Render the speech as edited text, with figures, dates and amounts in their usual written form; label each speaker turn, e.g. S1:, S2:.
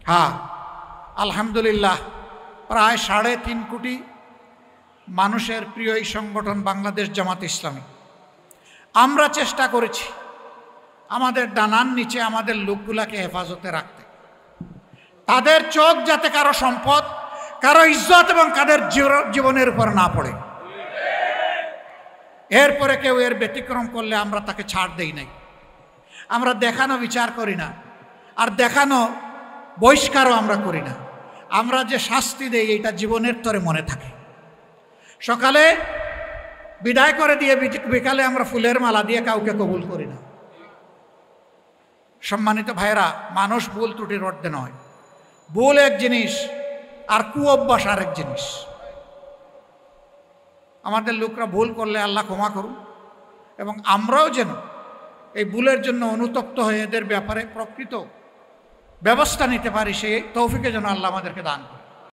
S1: হ্যাঁ, আলহামদুলিল্লাহ প্রায় 3.5 কোটি মানুষের প্রিয় এই সংগঠন বাংলাদেশ জামাত ইসলামী। আমরা চেষ্টা করেছি আমাদের ডানার নিচে আমাদের লোকগুলাকে হেফাজতে রাখতে, তাদের চোখ যাতে কারো সম্পদ, কারো ইজ্জত এবং কাদের জীবনের উপর না পড়ে। এরপরে কেউ এর ব্যতিক্রম করলে আমরা তাকে ছাড় দেই নাই। আমরা দেখানো বিচার করি না, আর দেখানো বহিষ্কারও আমরা করি না। আমরা যে শাস্তি দেই এটা জীবনের তরে মনে থাকে। সকালে বিদায় করে দিয়ে বিকালে আমরা ফুলের মালা দিয়ে কাউকে কবুল করি না। সম্মানিত ভাইরা, মানুষ ভুল ত্রুটির ঊর্ধ্বে নয়। ভুল এক জিনিস আর কুঅভ্যাস আরেক জিনিস। আমাদের লোকরা ভুল করলে আল্লাহ ক্ষমা করুন, এবং আমরাও যেন এই ভুলের জন্য অনুতপ্ত হয়ে এদের ব্যাপারে প্রকৃত ব্যবস্থা নিতে পারি, সেই তৌফিকে যেন আল্লাহ আমাদেরকে দান করুন।